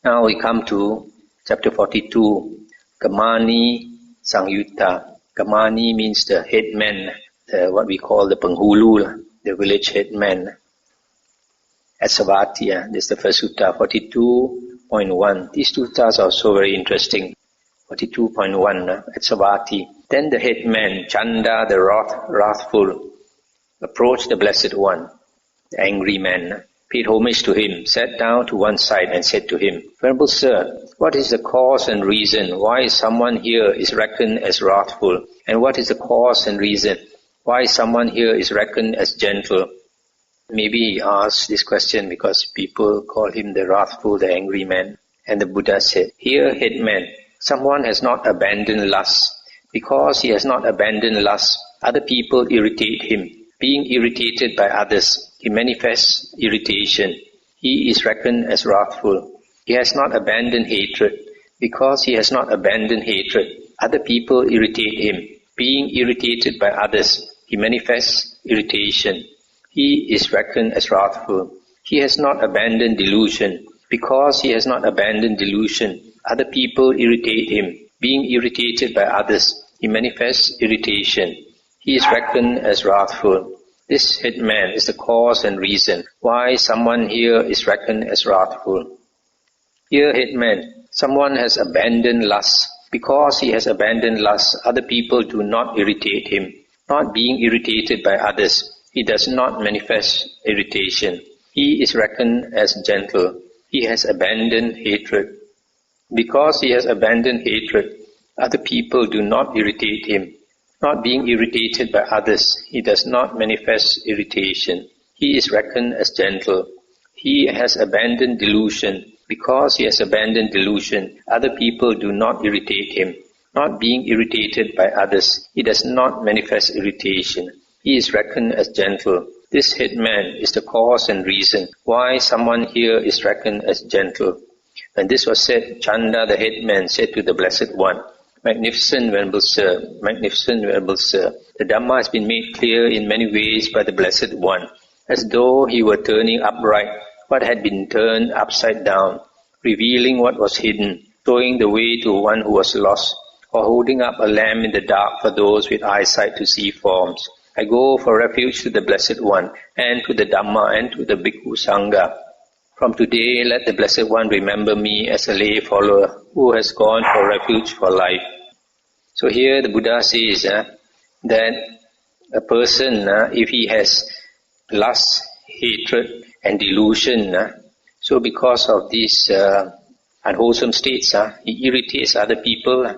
Now we come to chapter 42, Gamani Samyutta. Gamani means the headman, what we call the Penghulu, the village headman. At Savatthi, this is the first sutta, 42.1. These two suttas are also very interesting. 42.1 at Savatthi. Then the headman, Chanda, the wrathful, approached the Blessed One, the angry man, paid homage to him, sat down to one side and said to him, Venerable Sir, what is the cause and reason why someone here is reckoned as wrathful? And what is the cause and reason why someone here is reckoned as gentle? Maybe he asked this question because people call him the wrathful, the angry man. And the Buddha said, Here, headman, someone has not abandoned lust. Because he has not abandoned lust, other people irritate him. Being irritated by others, he manifests irritation. He is reckoned as wrathful. He has not abandoned hatred. Because he has not abandoned hatred, other people irritate him. Being irritated by others, he manifests irritation. He is reckoned as wrathful. He has not abandoned delusion. Because he has not abandoned delusion, other people irritate him. Being irritated by others, he manifests irritation. He is reckoned as wrathful. This headman is the cause and reason why someone here is reckoned as wrathful. Here, headman, someone has abandoned lust. Because he has abandoned lust, other people do not irritate him. Not being irritated by others, he does not manifest irritation. He is reckoned as gentle. He has abandoned hatred. Because he has abandoned hatred, other people do not irritate him. Not being irritated by others, he does not manifest irritation. He is reckoned as gentle. He has abandoned delusion. Because he has abandoned delusion, other people do not irritate him. Not being irritated by others, he does not manifest irritation. He is reckoned as gentle. This headman is the cause and reason why someone here is reckoned as gentle. When this was said, Chanda, the headman, said to the Blessed One, Magnificent Venerable Sir, Magnificent Venerable Sir, the Dhamma has been made clear in many ways by the Blessed One, as though he were turning upright what had been turned upside down, revealing what was hidden, showing the way to one who was lost, or holding up a lamp in the dark for those with eyesight to see forms. I go for refuge to the Blessed One, and to the Dhamma, and to the Bhikkhu Sangha. From today, let the Blessed One remember me as a lay follower who has gone for refuge for life. So here the Buddha says that a person, if he has lust, hatred and delusion, so because of these unwholesome states, he irritates other people,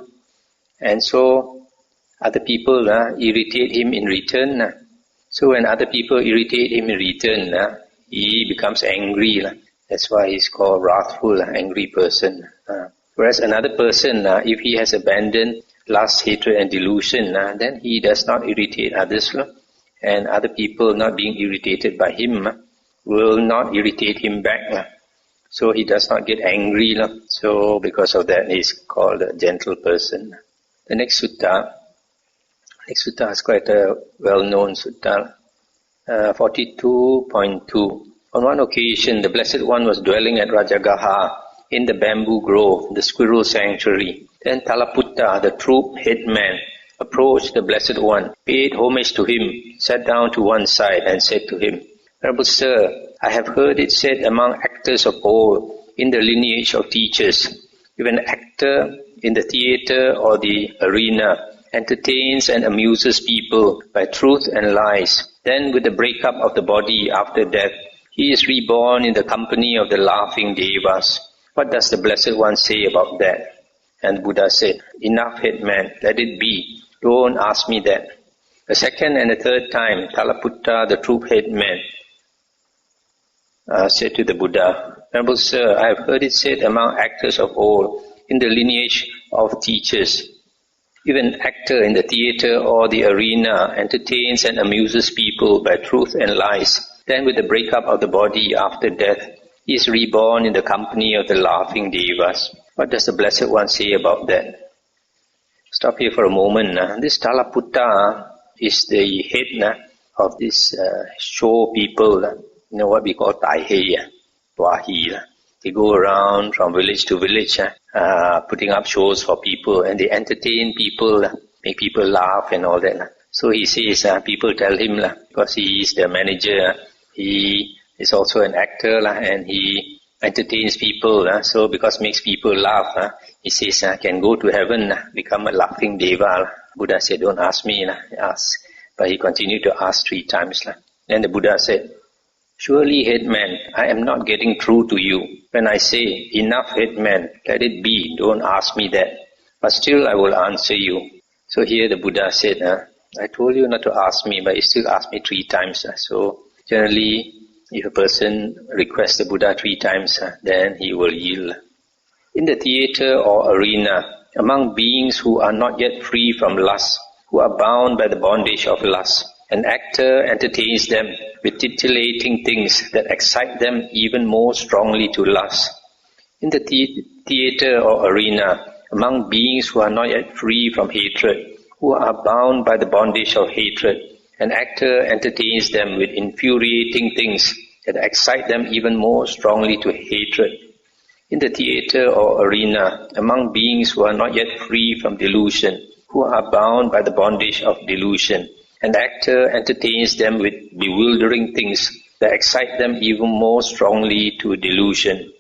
and so other people irritate him in return. So when other people irritate him in return, he becomes angry. That's why he's called wrathful, angry person. Whereas another person, if he has abandoned lust, hatred and delusion, then he does not irritate others. And other people not being irritated by him will not irritate him back. So he does not get angry. So because of that, he's called a gentle person. The next sutta is quite a well-known sutta, 42.2. On one occasion, the Blessed One was dwelling at Rajagaha in the bamboo grove, the squirrel sanctuary. Then Talaputta, the troop headman, approached the Blessed One, paid homage to him, sat down to one side and said to him, Venerable Sir, I have heard it said among actors of old, in the lineage of teachers, if an actor in the theatre or the arena entertains and amuses people by truth and lies, then with the breakup of the body after death, he is reborn in the company of the laughing devas. What does the Blessed One say about that? And Buddha said, Enough, headman, let it be. Don't ask me that. The second and the third time, Talaputta, the troop headman, said to the Buddha, Venerable Sir, I have heard it said among actors of old, in the lineage of teachers, if an actor in the theatre or the arena entertains and amuses people by truth and lies, then with the breakup of the body after death, he is reborn in the company of the laughing devas. What does the Blessed One say about that? Stop here for a moment. This Talaputta is the head of this show people, what we call Tai He, Wahi. They go around from village to village, putting up shows for people, and they entertain people, make people laugh and all that. So he says, people tell him, because he is the manager, he is also an actor, and he entertains people, so because makes people laugh, he says, can go to heaven, become a laughing deva. Buddha said, don't ask me, ask. But he continued to ask 3 times. Then the Buddha said, surely, headman, I am not getting through to you. When I say, enough, headman, let it be, don't ask me that. But still I will answer you. So here the Buddha said, I told you not to ask me, but you still asked me 3 times. So generally, if a person requests the Buddha 3 times, then he will yield. In the theater or arena, among beings who are not yet free from lust, who are bound by the bondage of lust, an actor entertains them with titillating things that excite them even more strongly to lust. In the theater or arena, among beings who are not yet free from hatred, who are bound by the bondage of hatred, an actor entertains them with infuriating things that excite them even more strongly to hatred. In the theater or arena, among beings who are not yet free from delusion, who are bound by the bondage of delusion, an actor entertains them with bewildering things that excite them even more strongly to delusion.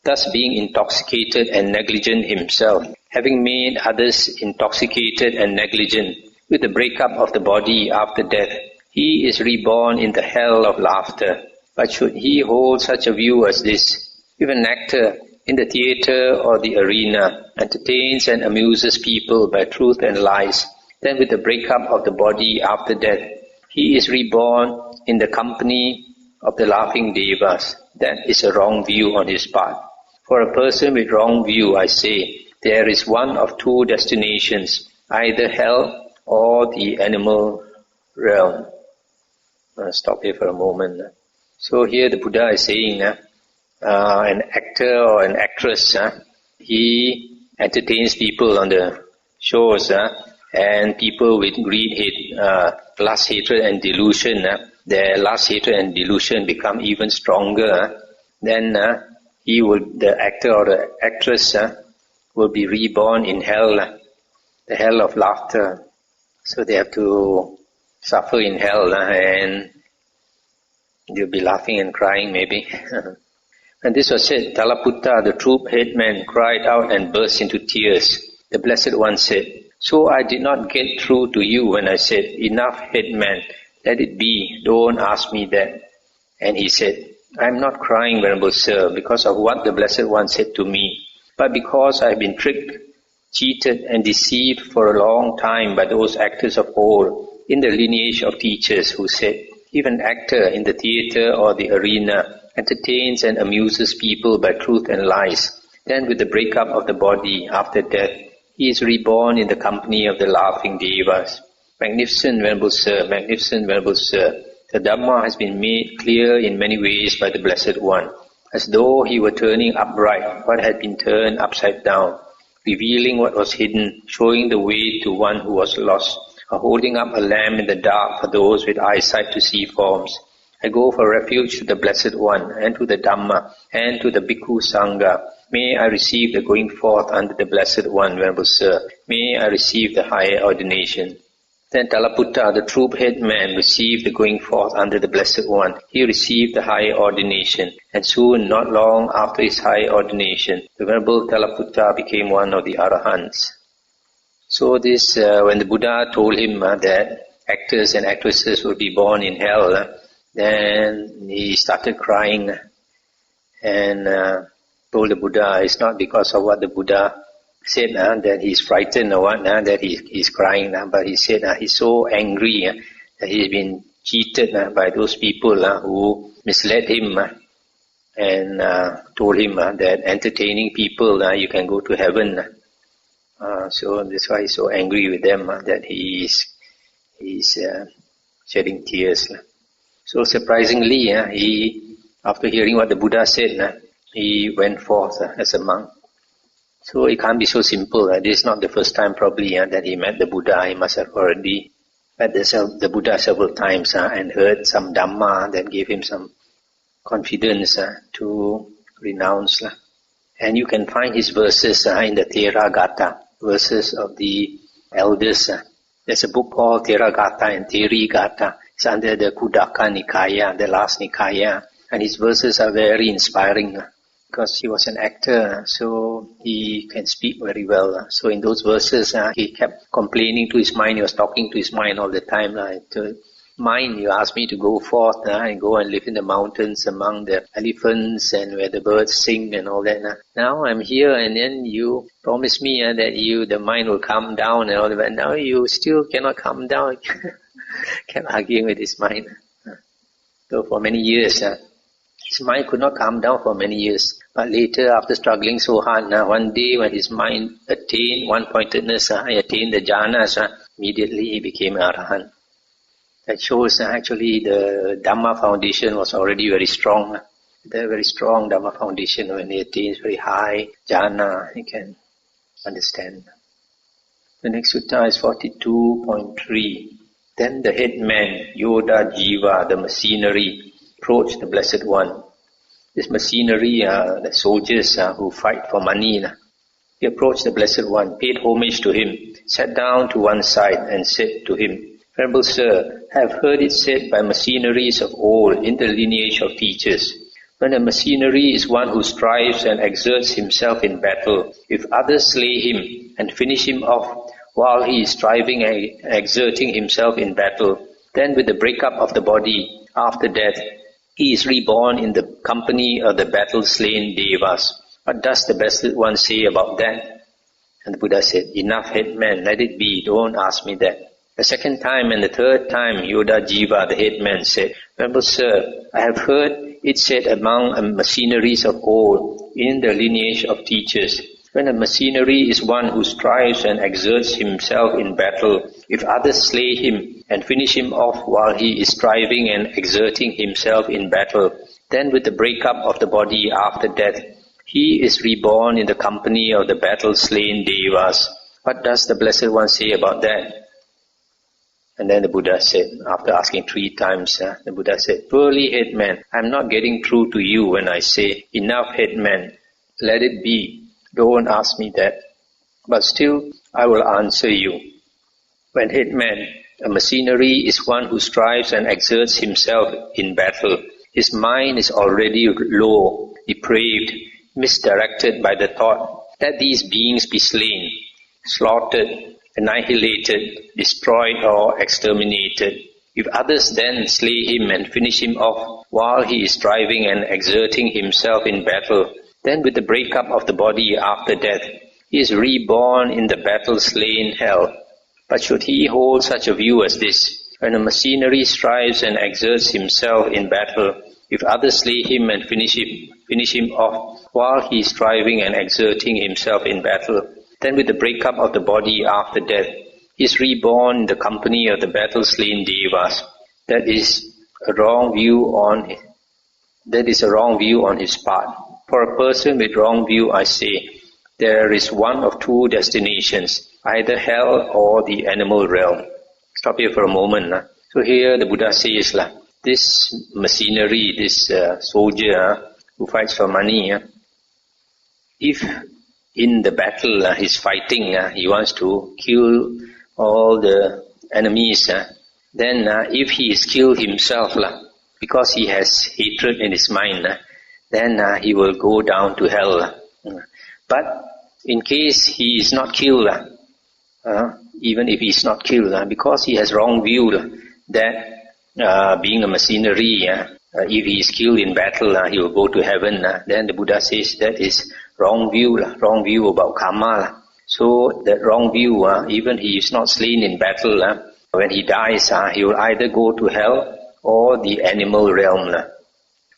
Thus being intoxicated and negligent himself, having made others intoxicated and negligent, with the breakup of the body after death, he is reborn in the hell of laughter. But should he hold such a view as this, if an actor in the theater or the arena entertains and amuses people by truth and lies, then with the breakup of the body after death, he is reborn in the company of the laughing devas. That is a wrong view on his part. For a person with wrong view, I say, there is one of 2 destinations, either hell or the animal realm. I'll stop here for a moment. So here the Buddha is saying, an actor or an actress, he entertains people on the shows, and people with greed, hate, lust, hatred and delusion, their lust, hatred and delusion become even stronger. Then the actor or the actress will be reborn in hell, the hell of laughter. So they have to suffer in hell, and they'll be laughing and crying maybe. And this was said, Talaputta, the troop headman, cried out and burst into tears. The Blessed One said, so I did not get through to you when I said, enough, headman, let it be, don't ask me that. And he said, I am not crying, Venerable Sir, because of what the Blessed One said to me, but because I have been tricked, cheated and deceived for a long time by those actors of old in the lineage of teachers who said, if an actor in the theater or the arena entertains and amuses people by truth and lies, then with the breakup of the body after death, he is reborn in the company of the laughing devas. Magnificent Venerable Sir, magnificent Venerable Sir, the Dhamma has been made clear in many ways by the Blessed One, as though he were turning upright what had been turned upside down, revealing what was hidden, showing the way to one who was lost, or holding up a lamp in the dark for those with eyesight to see forms. I go for refuge to the Blessed One, and to the Dhamma, and to the Bhikkhu Sangha. May I receive the going forth under the Blessed One, Venerable Sir. May I receive the higher ordination. Then Talaputta, the troop headman, received the going forth under the Blessed One. He received the higher ordination, and soon, not long after his higher ordination, the Venerable Talaputta became one of the Arahants. So this, when the Buddha told him that actors and actresses would be born in hell, then he started crying and told the Buddha it's not because of what the Buddha said that he's frightened or what, that he's crying, but he said he's so angry that he's been cheated by those people who misled him and told him that entertaining people you can go to heaven. So that's why he's so angry with them that he's shedding tears. So surprisingly, he, after hearing what the Buddha said, he went forth as a monk. So it can't be so simple. This is not the first time probably that he met the Buddha. He must have already met the Buddha several times and heard some Dhamma that gave him some confidence to renounced. And you can find his verses in the Theragatha, verses of the elders. There's a book called Theragatha and Therigatha. It's under the Khuddaka Nikaya, the last Nikaya. And his verses are very inspiring because he was an actor, so he can speak very well. So in those verses, he kept complaining to his mind. He was talking to his mind all the time. Mind, you asked me to go forth and go and live in the mountains among the elephants and where the birds sing and all that. Now I'm here, and then you promised me that the mind will calm down and all that. But now you still cannot calm down. Kept arguing with his mind. So for many years, his mind could not calm down for many years. But later, after struggling so hard, one day when his mind attained one-pointedness, he attained the jhanas, immediately he became Arahant. That shows actually the Dhamma foundation was already very strong. The very strong Dhamma foundation, when he attains very high jhana, he can understand. The next sutta is 42.3. Then the headman, Yoda Jiva, the machinery, approached the Blessed One. This machinery are the soldiers who fight for money. He approached the Blessed One, paid homage to him, sat down to one side and said to him, Venerable Sir, I have heard it said by machineries of old in the lineage of teachers, when a machinery is one who strives and exerts himself in battle, if others slay him and finish him off while he is striving and exerting himself in battle, then with the breakup of the body after death, he is reborn in the company of the battle-slain Devas. What does the Blessed One say about that? And the Buddha said, Enough, headman, let it be, don't ask me that. The second time and the third time, Yoda Jiva, the headman, said, Venerable Sir, I have heard it said among machineries of old, in the lineage of teachers, when a machinery is one who strives and exerts himself in battle, if others slay him and finish him off while he is striving and exerting himself in battle, then with the breakup of the body after death, he is reborn in the company of the battle-slain Devas. What does the Blessed One say about that? And then the Buddha said, after asking 3 times, the Buddha said, Surely, headman, I am not getting through to you when I say, Enough, headman, let it be. Don't ask me that. But still, I will answer you. When headman, a machinery is one who strives and exerts himself in battle. His mind is already low, depraved, misdirected by the thought that these beings be slain, slaughtered, annihilated, destroyed or exterminated. If others then slay him and finish him off while he is striving and exerting himself in battle, then with the breakup of the body after death, he is reborn in the battle-slain hell. But should he hold such a view as this, when a machinery strives and exerts himself in battle, if others slay him and finish him off while he is striving and exerting himself in battle, then with the breakup of the body after death, he is reborn in the company of the battle-slain Devas. That is a wrong view on his part. For a person with wrong view, I say, there is one of 2 destinations, either hell or the animal realm. Stop here for a moment. So here the Buddha says, this machinery, this soldier who fights for money, if in the battle he's fighting, he wants to kill all the enemies, then if he is killed himself, because he has hatred in his mind, then he will go down to hell. But in case he is not killed, even if he is not killed, because he has wrong view that being a machinery, if he is killed in battle, he will go to heaven. Then the Buddha says that is wrong view about karma. So that wrong view, even he is not slain in battle, when he dies, he will either go to hell or the animal realm.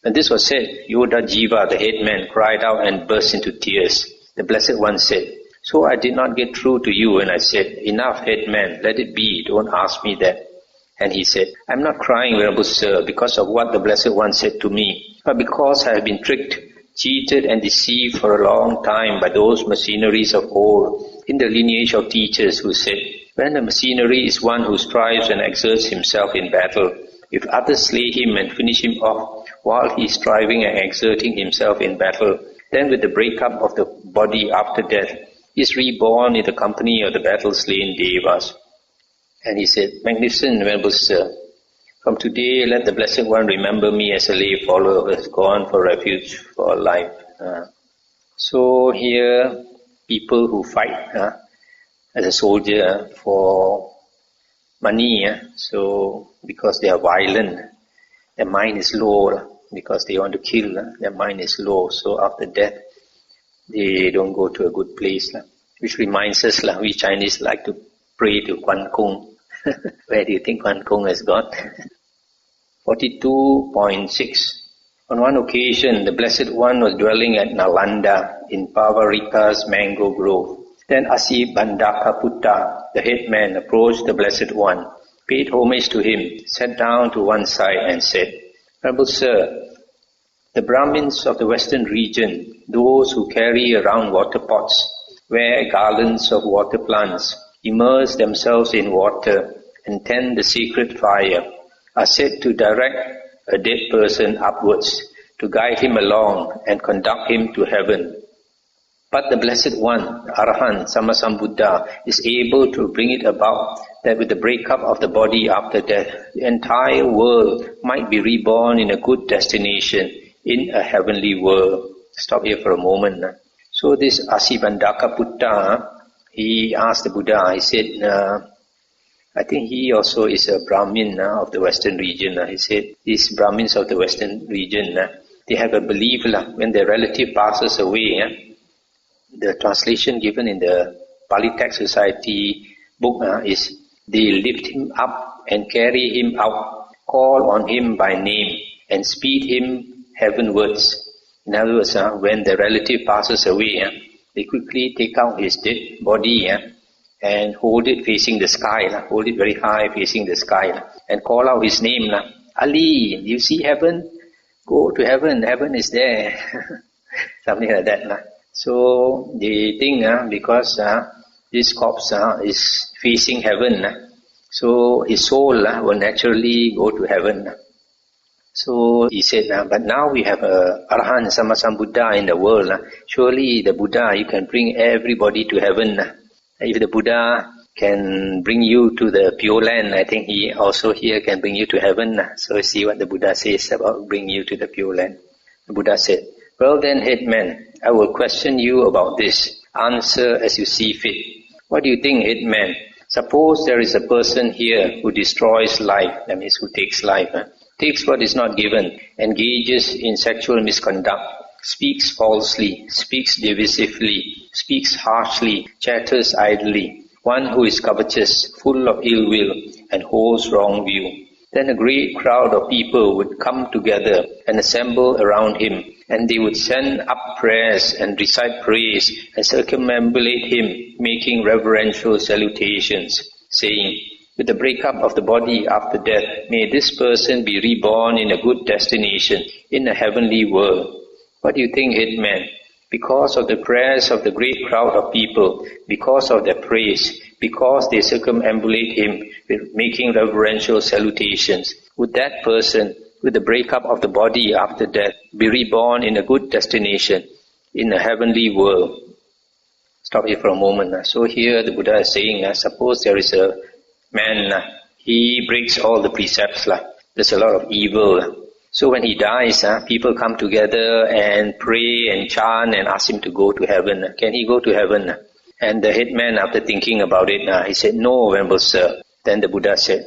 When this was said, Yoda Jiva, the headman, cried out and burst into tears. The Blessed One said, So I did not get through to you when I said, Enough, headman, let it be, don't ask me that. And he said, I am not crying, Venerable Sir, because of what the Blessed One said to me, but because I have been tricked, cheated and deceived for a long time by those machineries of old in the lineage of teachers who said, when a machinery is one who strives and exerts himself in battle, if others slay him and finish him off while he is striving and exerting himself in battle. Then with the breakup of the body after death, he is reborn in the company of the battle-slain Devas. And he said, magnificent Venerable Sir, from today let the Blessed One remember me as a lay follower who has gone for refuge for life. So here, people who fight as a soldier for money, so because they are violent, their mind is low, because they want to kill, their mind is low. So after death, they don't go to a good place. Which reminds us, we Chinese like to pray to Quan Kung. Where do you think Quan Kung has gone? 42.6. On one occasion, the Blessed One was dwelling at Nalanda in Pavarika's mango grove. Then Asibandakaputta, the headman, approached the Blessed One, paid homage to him, sat down to one side and said, Venerable Sir, the Brahmins of the western region, those who carry around water pots, wear garlands of water plants, immerse themselves in water, and tend the sacred fire, are said to direct a dead person upwards, to guide him along and conduct him to heaven. But the Blessed One, Arahant Sammasambuddha, is able to bring it about that with the breakup of the body after death, the entire world might be reborn in a good destination, in a heavenly world. Stop here for a moment. So this Asibandakaputta, he asked the Buddha, he said, I think he also is a Brahmin of the western region. He said, these Brahmins of the western region, they have a belief when their relative passes away, the translation given in the Pali Text Society book is, they lift him up and carry him out, call on him by name and speed him heavenwards. In other words, when the relative passes away, they quickly take out his dead body and hold it facing the sky, hold it very high facing the sky, and call out his name. Ali, you see heaven? Go to heaven, heaven is there. Something like that. So they think because this corpse is facing heaven, so his soul will naturally go to heaven. So he said, but now we have a Arahant Sammasambuddha in the world. Surely the Buddha, you can bring everybody to heaven. If the Buddha can bring you to the Pure Land, I think he also here can bring you to heaven. So see what the Buddha says about bringing you to the Pure Land. The Buddha said, well then, headman, I will question you about this. Answer as you see fit. What do you think, headman? Suppose there is a person here who destroys life, that means who takes life, takes what is not given, engages in sexual misconduct, speaks falsely, speaks divisively, speaks harshly, chatters idly, one who is covetous, full of ill will, and holds wrong view. Then a great crowd of people would come together and assemble around him, and they would send up prayers and recite praise and circumambulate him, making reverential salutations, saying, with the breakup of the body after death, may this person be reborn in a good destination, in a heavenly world. What do you think, headman? Because of the prayers of the great crowd of people, because of their praise, because they circumambulate him with making reverential salutations, would that person, with the breakup of the body after death, be reborn in a good destination, in a heavenly world? Stop here for a moment. So here the Buddha is saying, suppose there is a man, he breaks all the precepts. There's a lot of evil. So when he dies, people come together and pray and chant and ask him to go to heaven. Can he go to heaven? And the headman, after thinking about it, he said, no, Venerable Sir. Then the Buddha said,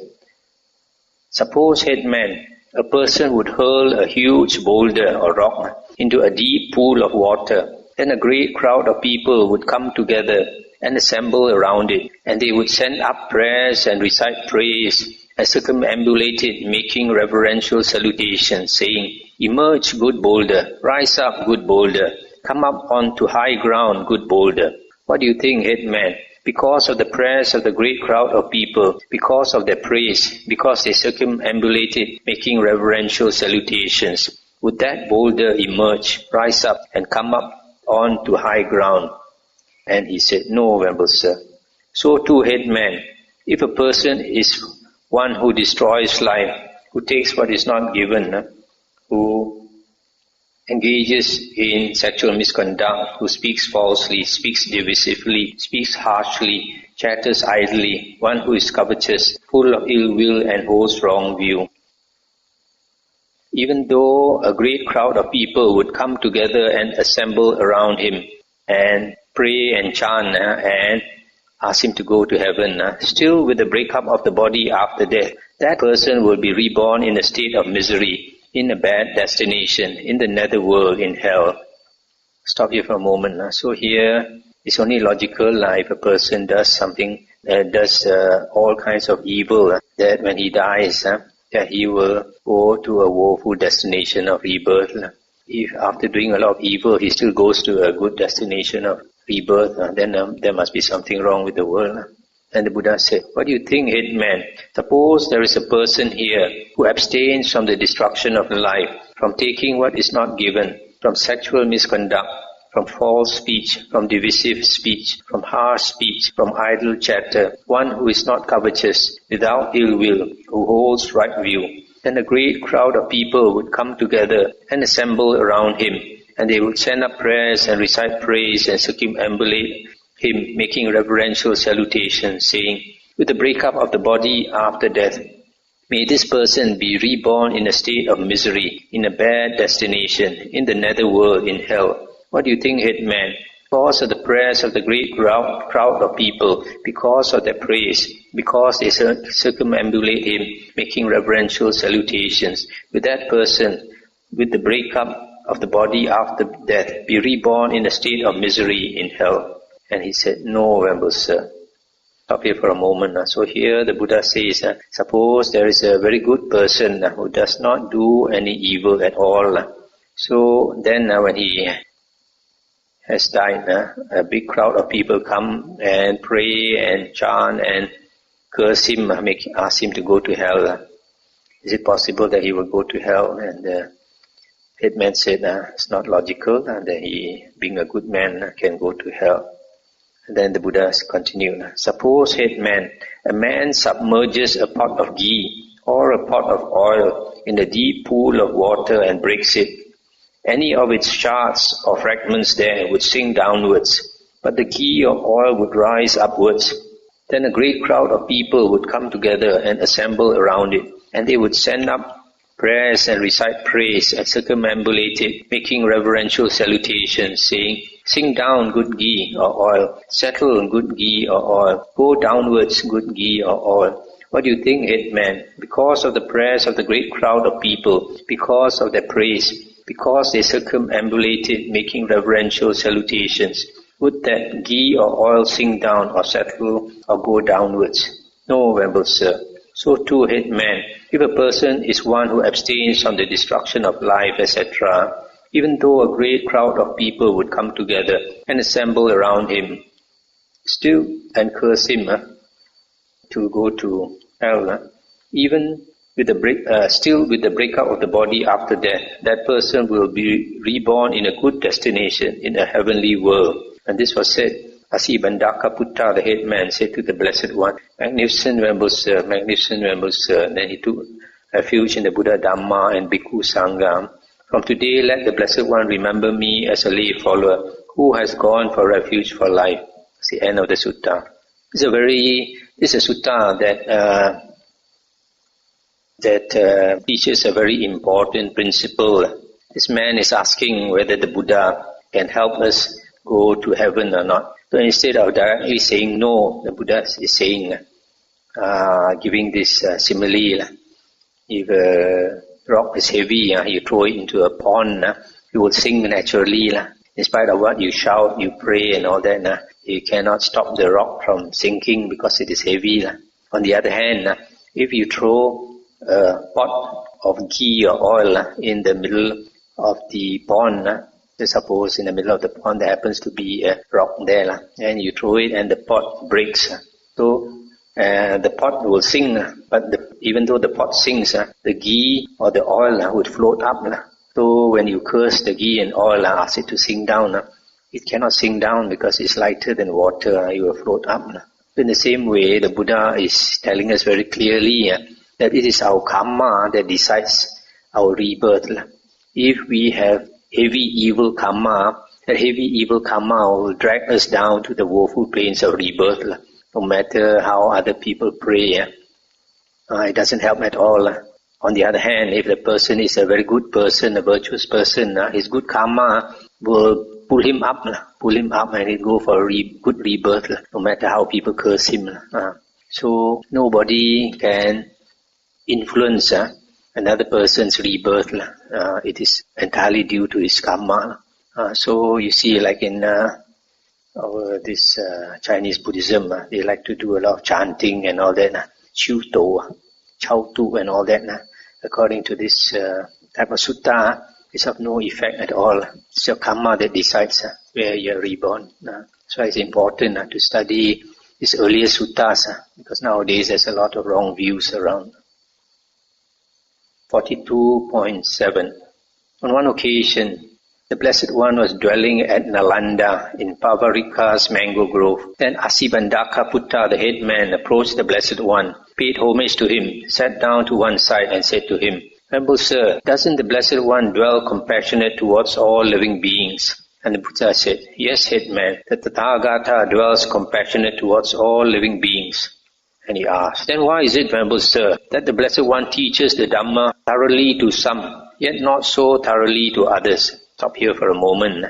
suppose, headman, a person would hurl a huge boulder or rock into a deep pool of water. Then a great crowd of people would come together and assemble around it, and they would send up prayers and recite praise and circumambulate it, making reverential salutations, saying, emerge, good boulder, rise up, good boulder, come up onto high ground, good boulder. What do you think, headman? Because of the prayers of the great crowd of people, because of their praise, because they circumambulate it, making reverential salutations, would that boulder emerge, rise up, and come up onto high ground? And he said, no, Venerable Sir. So too, headman, if a person is one who destroys life, who takes what is not given, who engages in sexual misconduct, who speaks falsely, speaks divisively, speaks harshly, chatters idly, one who is covetous, full of ill will and holds wrong view. Even though a great crowd of people would come together and assemble around him and pray and chant and ask him to go to heaven, still with the breakup of the body after death, that person will be reborn in a state of misery, in a bad destination, in the netherworld, in hell. Stop here for a moment. So here, it's only logical if a person does something, does all kinds of evil, that when he dies, that he will go to a woeful destination of rebirth. If after doing a lot of evil, he still goes to a good destination of rebirth, then there must be something wrong with the world. And the Buddha said, what do you think, headman? Suppose there is a person here who abstains from the destruction of life, from taking what is not given, from sexual misconduct, from false speech, from divisive speech, from harsh speech, from idle chatter, one who is not covetous, without ill will, who holds right view. Then a great crowd of people would come together and assemble around him, and they would send up prayers and recite praise and circumambulate him, making reverential salutations, saying, with the breakup of the body after death, may this person be reborn in a state of misery, in a bad destination, in the netherworld, in hell. What do you think, headman? Because of the prayers of the great crowd of people, because of their praise, because they circumambulate him, making reverential salutations, with that person, with the breakup of the body after death, be reborn in a state of misery in hell. And he said, no, Venerable Sir. Stop here for a moment. So here the Buddha says, suppose there is a very good person who does not do any evil at all. So then when he has died, a big crowd of people come and pray and chant and curse him, ask him to go to hell. Is it possible that he will go to hell? And the headman said, it's not logical that he, being a good man, can go to hell. And then the Buddha continued, suppose, headman, a man submerges a pot of ghee or a pot of oil in a deep pool of water and breaks it. Any of its shards or fragments there would sink downwards, but the ghee or oil would rise upwards. Then a great crowd of people would come together and assemble around it, and they would send up prayers and recite praise and circumambulate it, making reverential salutations, saying, sink down, good ghee or oil, settle, good ghee or oil, go downwards, good ghee or oil. What do you think, headman? Because of the prayers of the great crowd of people, because of their praise, because they circumambulated, making reverential salutations, would that ghee or oil sink down or settle or go downwards? No, Venerable Sir. So too, headman, if a person is one who abstains from the destruction of life, etc., even though a great crowd of people would come together and assemble around him, still and curse him to go to hell, even with the still with the breakup of the body after death, that person will be reborn in a good destination, in a heavenly world. And this was said, Asibandaka Putta, the headman, said to the Blessed One, magnificent Venerable Sir, magnificent Venerable Sir. And then he took refuge in the Buddha Dhamma and Bhikkhu Sangha. From today, let the Blessed One remember me as a lay follower who has gone for refuge for life. It's the end of the sutta. It's a sutta that teaches a very important principle. This man is asking whether the Buddha can help us go to heaven or not. So instead of directly saying no, the Buddha is saying, giving this simile. If a rock is heavy, you throw it into a pond, it will sink naturally. In spite of what you shout, you pray and all that, you cannot stop the rock from sinking because it is heavy. On the other hand, if you throw a pot of ghee or oil in the middle of the pond, suppose in the middle of the pond there happens to be a rock there, and you throw it and the pot breaks. So the pot will sink, but even though the pot sinks, the ghee or the oil would float up. So when you curse the ghee and oil, ask it to sink down, it cannot sink down because it's lighter than water, it will float up. In the same way, the Buddha is telling us very clearly that it is our karma that decides our rebirth. If we have heavy evil karma, that heavy evil karma will drag us down to the woeful plains of rebirth. No matter how other people pray, it doesn't help at all. On the other hand, if the person is a very good person, a virtuous person, his good karma will pull him up and he'll go for a good rebirth, no matter how people curse him. So nobody can influence another person's rebirth. It is entirely due to his karma. So you see, like in this Chinese Buddhism, they like to do a lot of chanting and all that. Chiu To, Chao Tu and all that. According to this type of sutta, it's of no effect at all. It's your karma that decides where you're reborn. So it's important to study these earlier suttas, because nowadays there's a lot of wrong views around. 42.7. On one occasion, the Blessed One was dwelling at Nalanda in Pavarika's mango grove. Then Asibandaka Putta, the head man, approached the Blessed One, paid homage to him, sat down to one side and said to him, "Venerable Sir, doesn't the Blessed One dwell compassionate towards all living beings?" And the Buddha said, "Yes, headman, the Tathagata dwells compassionate towards all living beings." And he asked, "Then why is it, Venerable Sir, that the Blessed One teaches the Dhamma thoroughly to some, yet not so thoroughly to others?" Stop here for a moment.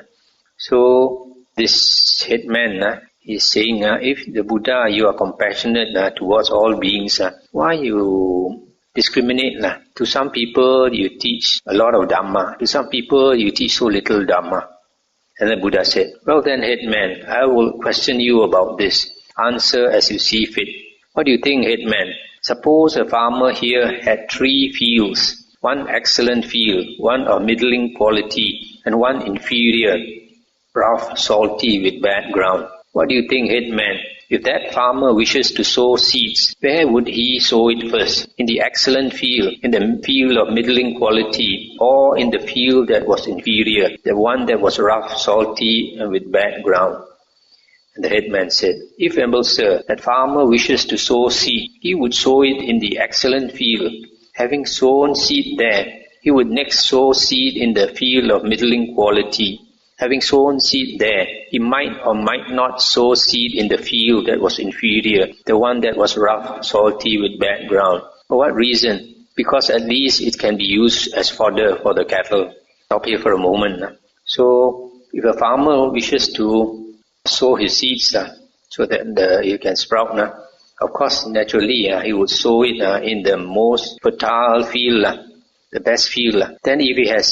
So this headman is saying, if the Buddha, you are compassionate towards all beings, why you discriminate? To some people you teach a lot of Dhamma, to some people you teach so little Dhamma. And the Buddha said, "Well then, headman, I will question you about this. Answer as you see fit. What do you think, headman? Suppose a farmer here had 3 fields, one excellent field, one of middling quality, and one inferior, rough, salty, with bad ground. What do you think, headman? If that farmer wishes to sow seeds, where would he sow it first? In the excellent field, in the field of middling quality, or in the field that was inferior, the one that was rough, salty, and with bad ground?" And the headman said, "If, Venerable Sir, that farmer wishes to sow seed, he would sow it in the excellent field. Having sown seed there, he would next sow seed in the field of middling quality. Having sown seed there, he might or might not sow seed in the field that was inferior, the one that was rough, salty, with bad ground. For what reason? Because at least it can be used as fodder for the cattle." Stop here for a moment. So if a farmer wishes to sow his seeds so that it can sprout, of course naturally he would sow it in the most fertile field, the best field. Then if he has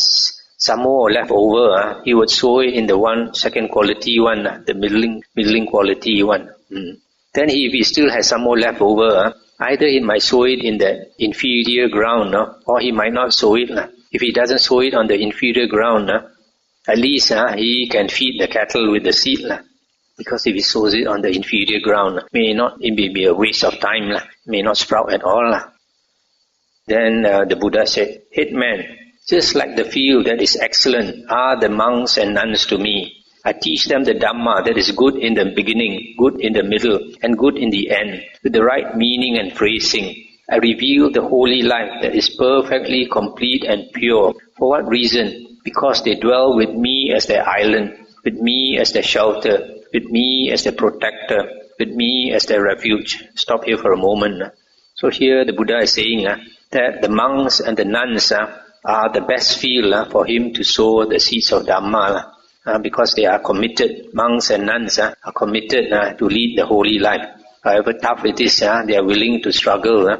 some more left over, he would sow it in the second quality one, the middling quality one. Then if he still has some more left over, either he might sow it in the inferior ground, or he might not sow it. If he doesn't sow it on the inferior ground, at least he can feed the cattle with the seed. Because if he sows it on the inferior ground, it may be a waste of time, may not sprout at all. Then the Buddha said, "Headman, just like the field that is excellent are the monks and nuns to me. I teach them the Dhamma that is good in the beginning, good in the middle, and good in the end, with the right meaning and phrasing. I reveal the holy life that is perfectly complete and pure. For what reason? Because they dwell with me as their island, with me as their shelter, with me as their protector, with me as their refuge." Stop here for a moment. So here the Buddha is saying that the monks and the nuns are the best field for him to sow the seeds of Dhamma, because they are committed. Monks and nuns are committed to lead the holy life. However tough it is, they are willing to struggle,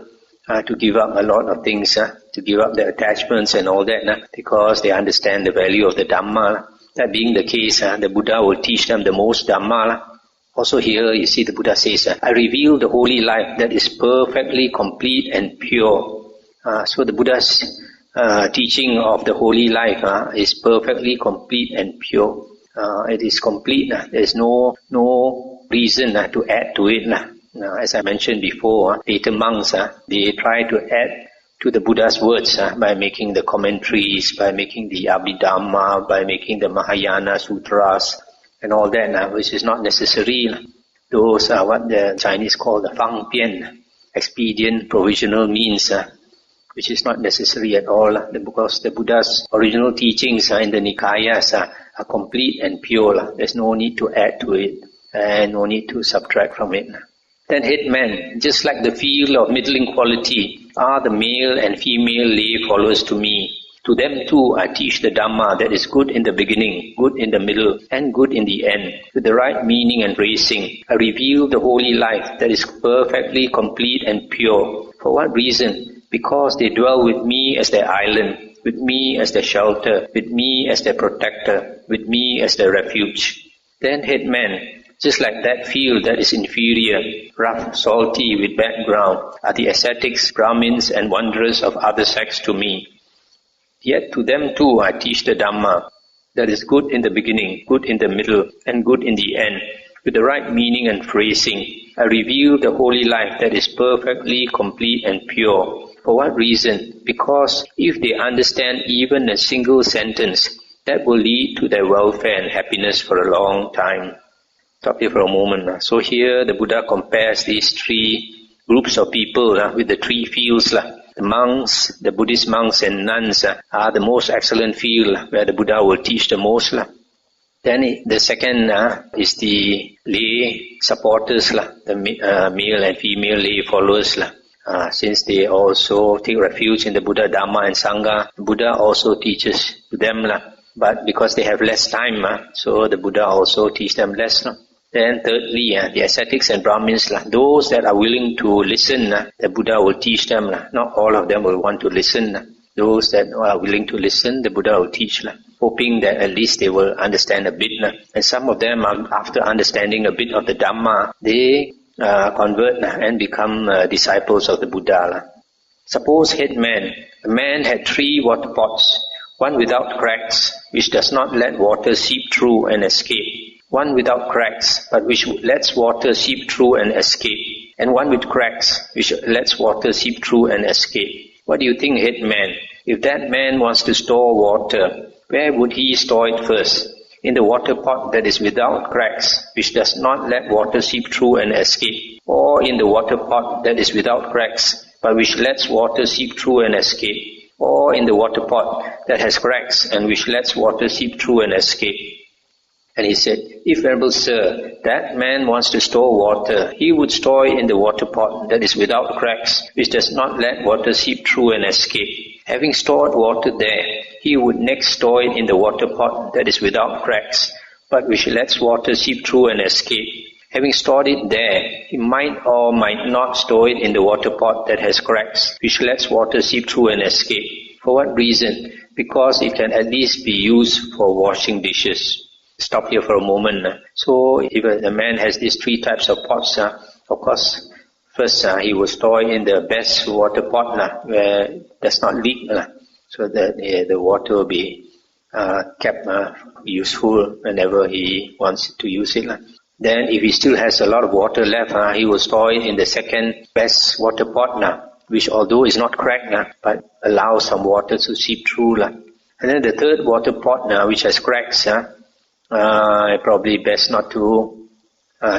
to give up a lot of things, to give up their attachments and all that, because they understand the value of the Dhamma. That being the case, the Buddha will teach them the most Dhamma. Also here, you see the Buddha says, "I reveal the holy life that is perfectly complete and pure." So the Buddha's teaching of the holy life is perfectly complete and pure. It is complete. There is no reason to add to it. As I mentioned before, later monks, they try to add to the Buddha's words by making the commentaries, by making the Abhidhamma, by making the Mahayana Sutras, and all that, which is not necessary. Those are what the Chinese call the Fang Pian, expedient provisional means, which is not necessary at all, because the Buddha's original teachings in the Nikayas are complete and pure. There's no need to add to it and no need to subtract from it. Then headmen, just like the field of middling quality, are the male and female lay followers to me. To them too I teach the Dhamma that is good in the beginning, good in the middle, and good in the end, with the right meaning and phrasing. I reveal the holy life that is perfectly complete and pure. For what reason? Because they dwell with me as their island, with me as their shelter, with me as their protector, with me as their refuge. Then headmen, just like that field that is inferior, rough, salty, with bad ground, are the ascetics, Brahmins, and wanderers of other sects to me. Yet to them too I teach the Dhamma that is good in the beginning, good in the middle, and good in the end, with the right meaning and phrasing. I reveal the holy life that is perfectly complete and pure. For what reason? Because if they understand even a single sentence, that will lead to their welfare and happiness for a long time. Stop here for a moment. So here the Buddha compares these three groups of people with the three fields. The monks, the Buddhist monks and nuns are the most excellent field where the Buddha will teach the most. Then the second is the lay supporters, the male and female lay followers. Since they also take refuge in the Buddha, Dhamma and Sangha, the Buddha also teaches to them. But because they have less time, so the Buddha also teach them less. Then thirdly, the ascetics and Brahmins, those that are willing to listen, the Buddha will teach them. Not all of them will want to listen. Those that are willing to listen, the Buddha will teach, hoping that at least they will understand a bit. And some of them, after understanding a bit of the Dhamma, they convert and become disciples of the Buddha. Suppose headman, a man had 3 water pots, one without cracks, which does not let water seep through and escape. One without cracks, but which lets water seep through and escape, and one with cracks, which lets water seep through and escape. What do you think, headman? If that man wants to store water, where would he store it first? In the water pot that is without cracks, which does not let water seep through and escape, or in the water pot that is without cracks, but which lets water seep through and escape, or in the water pot that has cracks and which lets water seep through and escape? And he said, if Venerable Sir, that man wants to store water, he would store it in the water pot that is without cracks, which does not let water seep through and escape. Having stored water there, he would next store it in the water pot that is without cracks, but which lets water seep through and escape. Having stored it there, he might or might not store it in the water pot that has cracks, which lets water seep through and escape. For what reason? Because it can at least be used for washing dishes. Stop here for a moment. So if a man has these 3 types of pots, of course, first he will store it in the best water pot where it does not leak, so that the water will be kept useful whenever he wants to use it. Then if he still has a lot of water left, he will store it in the second best water pot, which although is not cracked, but allows some water to seep through. And then the third water pot, which has cracks, probably best not to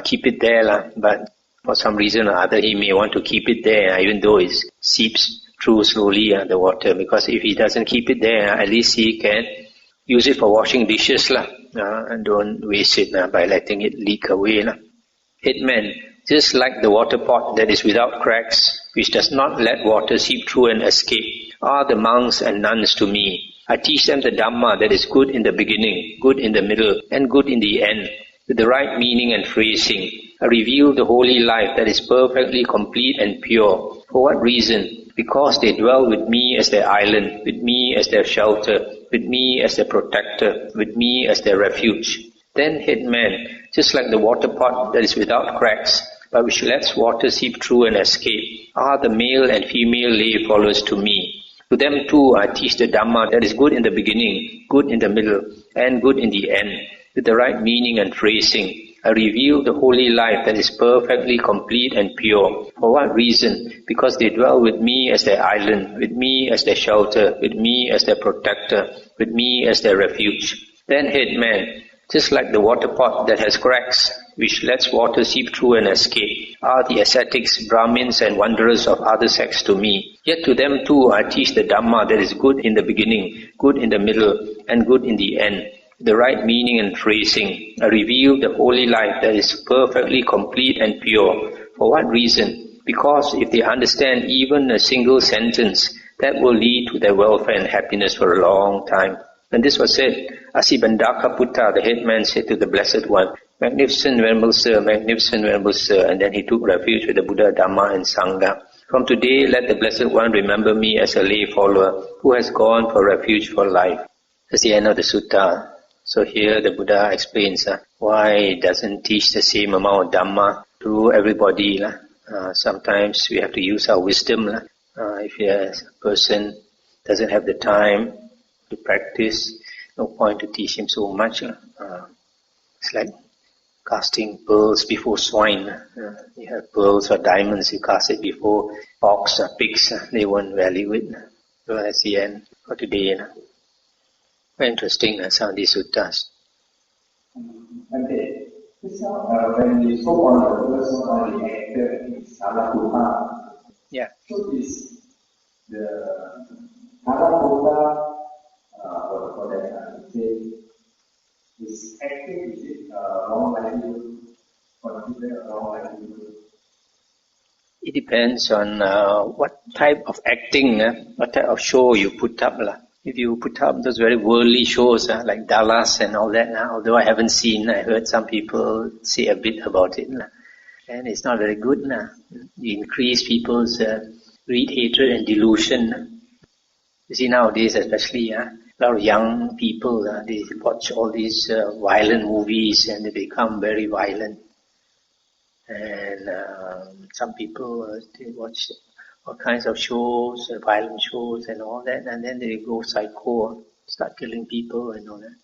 keep it there, but for some reason or other he may want to keep it there even though it seeps through slowly the water, because if he doesn't keep it there, at least he can use it for washing dishes and don't waste it by letting it leak away. Headman, just like the water pot that is without cracks, which does not let water seep through and escape, are the monks and nuns to me. I teach them the Dhamma that is good in the beginning, good in the middle, and good in the end, with the right meaning and phrasing. I reveal the holy life that is perfectly complete and pure. For what reason? Because they dwell with me as their island, with me as their shelter, with me as their protector, with me as their refuge. Then headman, just like the water pot that is without cracks, but which lets water seep through and escape, are the male and female lay followers to me. To them too I teach the Dhamma that is good in the beginning, good in the middle, and good in the end, with the right meaning and phrasing. I reveal the holy life that is perfectly complete and pure. For what reason? Because they dwell with me as their island, with me as their shelter, with me as their protector, with me as their refuge. Then headman, Just like the water pot that has cracks, which lets water seep through and escape, are the ascetics, Brahmins and wanderers of other sects to me. Yet to them too I teach the Dhamma that is good in the beginning, good in the middle, and good in the end. The right meaning and phrasing. I reveal the holy life that is perfectly complete and pure. For what reason? Because if they understand even a single sentence, that will lead to their welfare and happiness for a long time. When this was said, Asibandaka Putta, the headman, said to the Blessed One, Magnificent Venerable Sir, Magnificent Venerable Sir, and then he took refuge with the Buddha, Dhamma and Sangha. From today, let the Blessed One remember me as a lay follower who has gone for refuge for life. That's the end of the sutta. So here the Buddha explains why he doesn't teach the same amount of Dhamma to everybody. Sometimes we have to use our wisdom. If a person doesn't have the time to practice, no point to teach him so much. It's like casting pearls before swine. You have pearls or diamonds, you cast it before ox or pigs, they won't value it. So that's the end for today. Very interesting, some of these suttas. Okay. So, when you spoke on the person on the actor in Salapuha, yeah. So is the Salapuha for that is acting, is it wrong livelihood? Consider a wrong livelihood? It depends on what type of acting, what type of show you put up. If you put up those very worldly shows like Dallas and all that, although I haven't seen, I heard some people say a bit about it. And it's not very good. You increase people's greed, hatred and delusion. You see nowadays especially, a lot of young people, they watch all these violent movies and they become very violent. And some people, they watch all kinds of shows, violent shows and all that, and then they go psycho, start killing people and all that.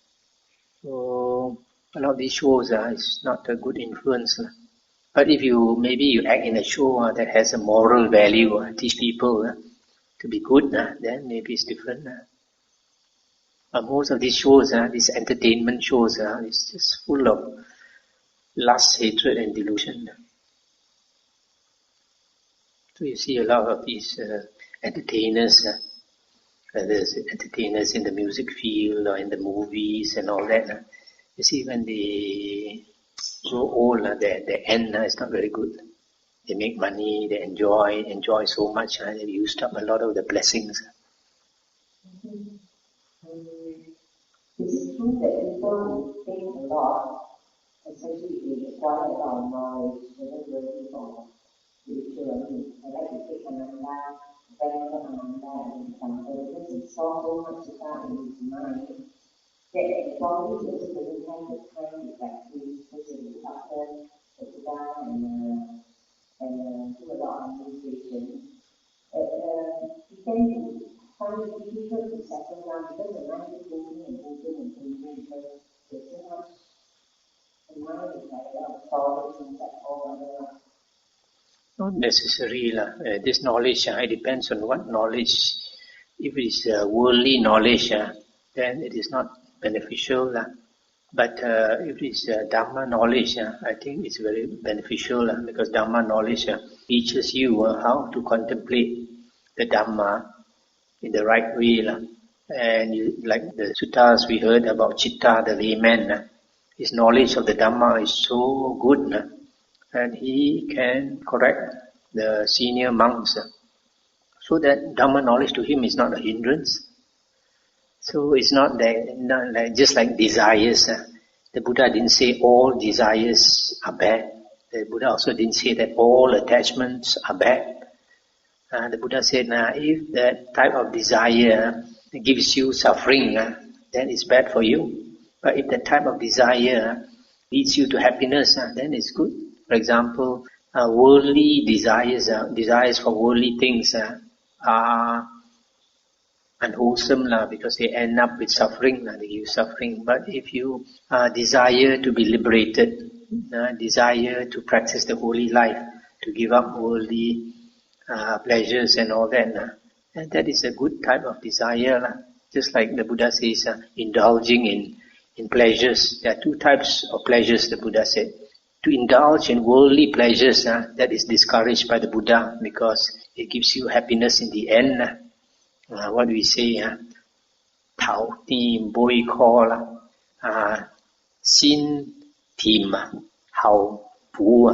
So a lot of these shows is not a good influence. But if maybe you act in a show that has a moral value, teach people to be good, then maybe it's different. But most of these shows, these entertainment shows, is just full of lust, hatred and delusion. So you see a lot of these entertainers, whether it's entertainers in the music field or in the movies and all that. You see when they grow old, their end is not very good. They make money, they enjoy so much, they've used up a lot of the blessings. Is it true that people think a lot, especially if they acquire a lot of knowledge, whether working for spiritual, I like to take Ananda, Venerable Ananda as an example, because he saw so much stuff in his mind, that probably he also doesn't have the time to practice, because he look after the Buddha and do a lot of meditation. He tends to find it difficult to settle down because the mind is moving and because there's so much, the mind is like a lot of thoughts and that all. Not necessarily. This knowledge, it depends on what knowledge. If it is worldly knowledge, then it is not beneficial. But if it is Dhamma knowledge, I think it's very beneficial because Dhamma knowledge teaches you how to contemplate the Dhamma in the right way. And like the suttas we heard about Chitta, the layman, his knowledge of the Dhamma is so good. And he can correct the senior monks. So that Dhamma knowledge to him is not a hindrance. So it's not like just like desires. The Buddha didn't say all desires are bad. The Buddha also didn't say that all attachments are bad. The Buddha said, if that type of desire gives you suffering, then it's bad for you. But if that type of desire leads you to happiness, then it's good. For example, worldly desires for worldly things are unwholesome because they end up with suffering, they give suffering. But if you desire to be liberated, desire to practice the holy life, to give up worldly pleasures and all that, and that is a good type of desire. Just like the Buddha says, indulging in pleasures. There are two types of pleasures, the Buddha said. To indulge in worldly pleasures, that is discouraged by the Buddha because it gives you happiness in the end. What we say, Thao Tim Boi Call, Sin Tim Hao Fu,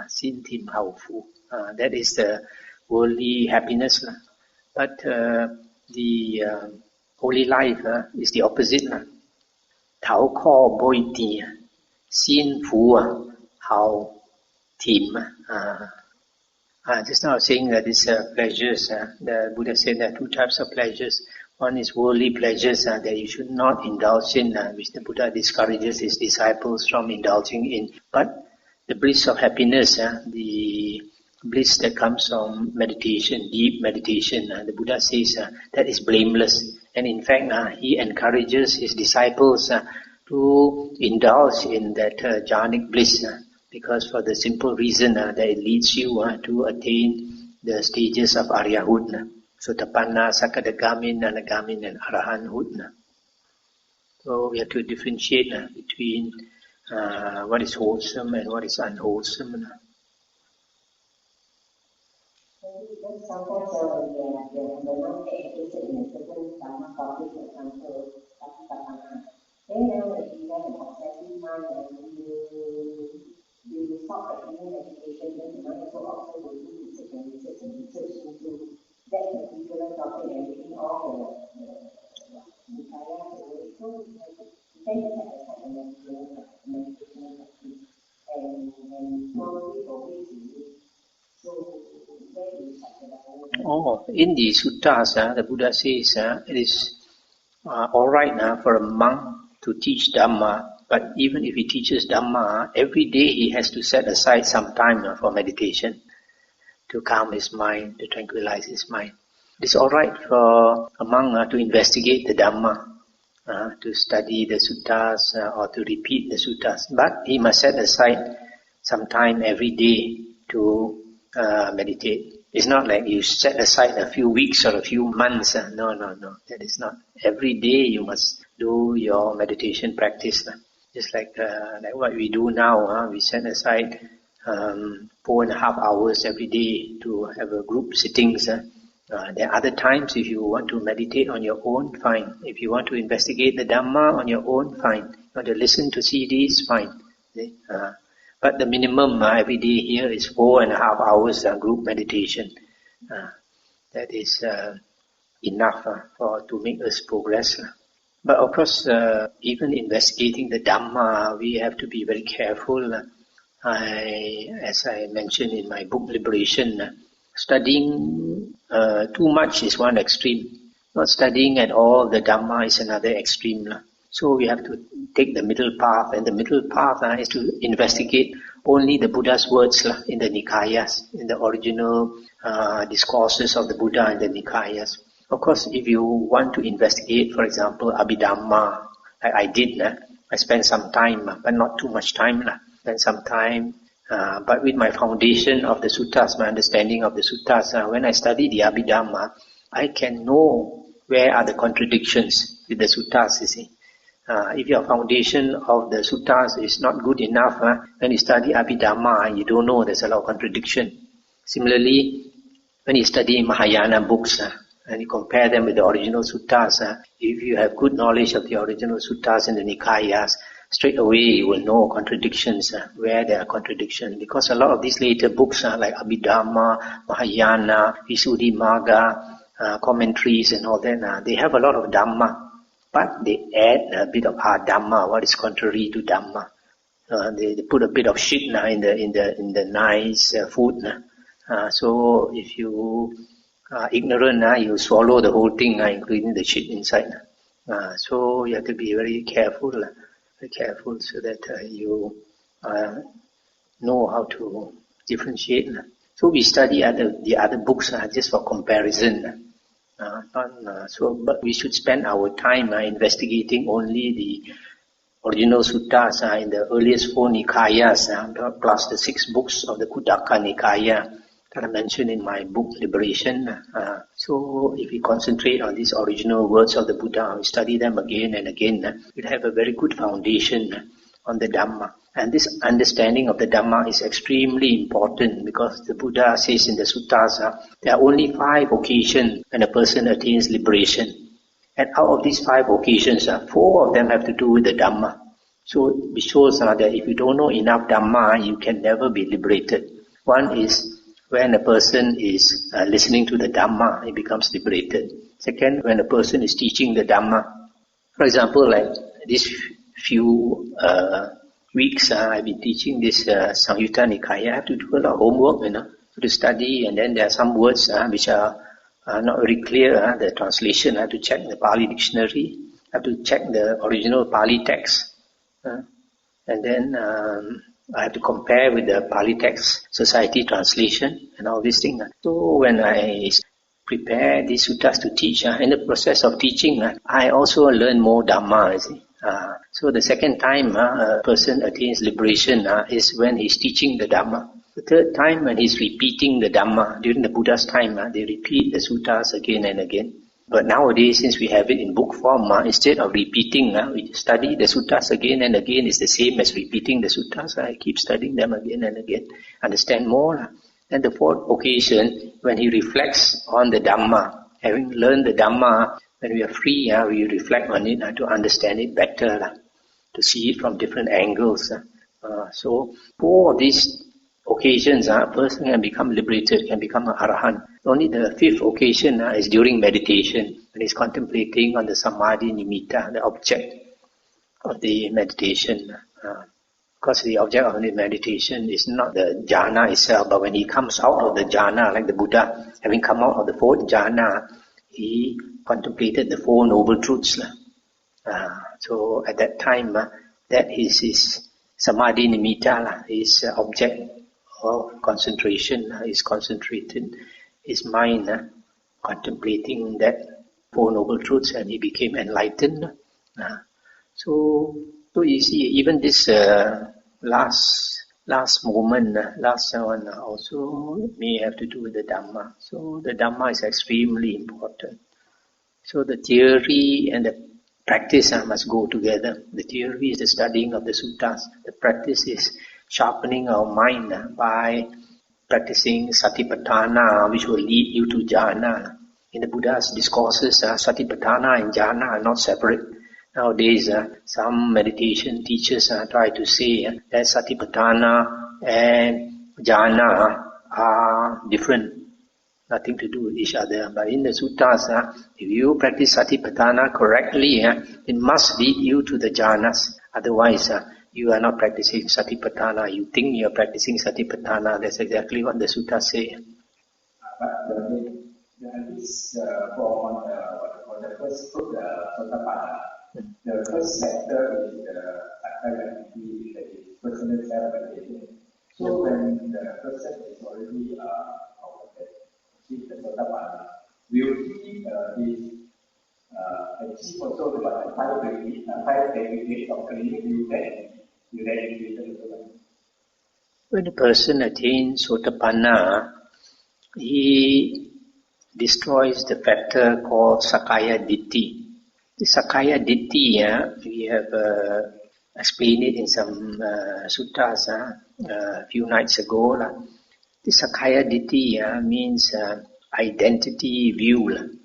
Sin Tim Hao Fu. That is the worldly happiness. But the holy life is the opposite. Thao Ko Boi Ti, Sin Fu Hao Tim. Just now I was saying that these pleasures, the Buddha said there are two types of pleasures. One is worldly pleasures that you should not indulge in, which the Buddha discourages his disciples from indulging in. But the bliss of happiness, the bliss that comes from meditation, deep meditation, the Buddha says that is blameless. And in fact, he encourages his disciples to indulge in that jhanic bliss, because for the simple reason that it leads you to attain the stages of Aryahood, Sotapanna, Sakadagamin, Anagamin, and Arahanhood. So we have to differentiate between what is wholesome and what is unwholesome. Sometimes the non-interested in a certain Dhamma topic, for example, then if you have an obsessive mind and you stop practicing meditation, then you might also go to research into that particular topic and reading all the Nikaya. So then you have a kind of meditation practice and slowly for ways to use. So where do you start the in the suttas, the Buddha says it is alright for a monk to teach Dhamma, but even if he teaches Dhamma, every day he has to set aside some time for meditation, to calm his mind, to tranquilize his mind. It's alright for a monk to investigate the Dhamma, to study the suttas or to repeat the suttas, but he must set aside some time every day to meditate. It's not like you set aside a few weeks or a few months. No. That is not. Every day you must do your meditation practice. Just like what we do now. We set aside 4.5 hours every day to have a group sittings. There are other times if you want to meditate on your own, fine. If you want to investigate the Dhamma on your own, fine. You want to listen to CDs, fine. But the minimum every day here is 4.5 hours group meditation. That is enough to make us progress. But of course, even investigating the Dhamma, we have to be very careful. As I mentioned in my book Liberation, studying too much is one extreme. Not studying at all the Dhamma is another extreme. So we have to take the middle path, and the middle path is to investigate only the Buddha's words in the Nikayas, in the original discourses of the Buddha in the Nikayas. Of course, if you want to investigate, for example, Abhidhamma, like I did, I spent some time, but not too much time. Spent some time, but with my foundation of the suttas, my understanding of the suttas, when I study the Abhidhamma, I can know where are the contradictions with the suttas, you see. If your foundation of the suttas is not good enough, when you study Abhidhamma, you don't know there's a lot of contradiction. Similarly, when you study Mahayana books and you compare them with the original suttas, if you have good knowledge of the original suttas in the Nikayas, straight away you will know contradictions, where there are contradictions. Because a lot of these later books like Abhidhamma, Mahayana, Visuddhimagga, commentaries and all that, they have a lot of Dhamma. But they add a bit of Dhamma, what is contrary to Dhamma. They put a bit of shit in the nice food. So if you are ignorant, you swallow the whole thing, including the shit inside. So you have to be very careful so that you know how to differentiate. So we study the other books just for comparison. But we should spend our time investigating only the original suttas in the earliest 4 Nikayas, plus the 6 books of the Khuddaka Nikaya, that I mentioned in my book, Liberation. So if we concentrate on these original words of the Buddha, we study them again and again, we'll have a very good foundation on the Dhamma. And this understanding of the Dhamma is extremely important because the Buddha says in the suttas, there are only 5 occasions when a person attains liberation. And out of these 5 occasions, 4 of them have to do with the Dhamma. So it shows that if you don't know enough Dhamma, you can never be liberated. One is when a person is listening to the Dhamma, he becomes liberated. Second, when a person is teaching the Dhamma. For example, like these few weeks, I've been teaching this Samyutta Nikaya. I have to do a lot of homework, to study, and then there are some words which are not very clear. The translation, I have to check the Pali dictionary. I have to check the original Pali text. And then I have to compare with the Pali text, society translation, and all these things. So when I prepare these suttas to teach, in the process of teaching, I also learn more Dhamma, you see. So the second time a person attains liberation is when he's teaching the Dhamma. The third time when he's repeating the Dhamma. During the Buddha's time, they repeat the suttas again and again. But nowadays, since we have it in book form, instead of repeating, we study the suttas again and again. It's the same as repeating the suttas. I keep studying them again and again. Understand more. And the fourth occasion, when he reflects on the Dhamma, having learned the Dhamma, when we are free, we reflect on it to understand it better, to see it from different angles. So 4 of these occasions, a person can become liberated, can become an arahant. Only the 5th occasion is during meditation, when he's contemplating on the samadhi nimitta, the object of the meditation. Because the object of the meditation is not the jhana itself, but when he comes out of the jhana, like the Buddha, having come out of the 4th jhana, he contemplated the 4 noble truths. So at that time, that is his samadhi nimitta, his object of concentration, is concentrated his mind contemplating that 4 noble truths, and he became enlightened. So you see, even this last moment, last one also may have to do with the Dhamma. So the Dhamma is extremely important. So the theory and the practice must go together. The theory is the studying of the suttas. The practice is sharpening our mind by practicing satipatthana, which will lead you to jhana. In the Buddha's discourses, satipatthana and jhana are not separate. Nowadays, some meditation teachers try to say that satipatthana and jhana are different, nothing to do with each other. But in the suttas, if you practice satipatthana correctly, it must lead you to the jhanas. Otherwise, you are not practicing satipatthana. You think you are practicing satipatthana. That's exactly what the suttas say. But this for the first group, Sotapanna, the first sector is the identity, that is personal self-realization. So when the person is already achieved the Sotapanna, will he achieve also about 5 aggregates of clear view that when a person attains Sotapanna, he destroys the factor called Sakaya Ditti. The Sakaya Ditti, we have explained it in some suttas a few nights ago. The Sakaya Ditti means identity view.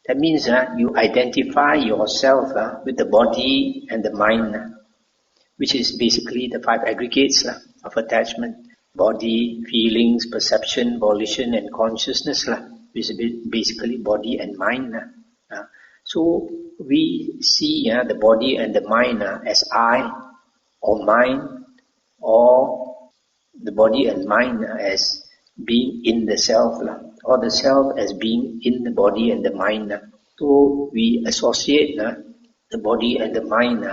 That means you identify yourself with the body and the mind, which is basically the 5 aggregates of attachment. Body, feelings, perception, volition and consciousness, which is basically body and mind. So we see the body and the mind as I or mine, or the body and mind as being in the self, or the self as being in the body and the mind. So we associate the body and the mind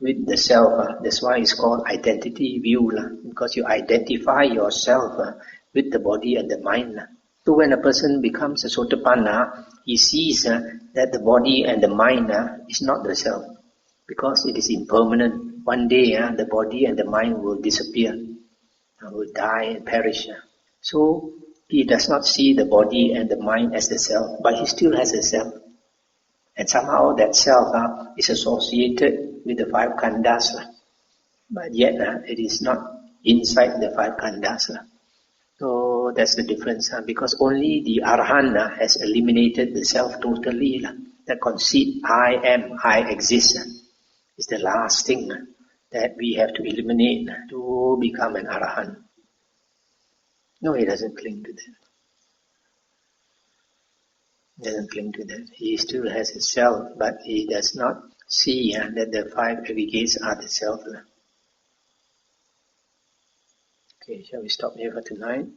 with the self. That's why it's called identity view, because you identify yourself with the body and the mind. So when a person becomes a Sotapanna, he sees that the body and the mind is not the self, because it is impermanent. One day the body and the mind will disappear, will die and perish. So He does not see the body and the mind as the self, but he still has a self. And somehow that self is associated with the five khandhas. But yet it is not inside the five khandhas. So that's the difference. Because only the Arahant has eliminated the self totally. The conceit, I am, I exist, is the last thing that we have to eliminate to become an Arahant. No, he doesn't cling to that. He doesn't cling to that. He still has a self, but he does not see that the five aggregates are the self. Okay, shall we stop here for tonight?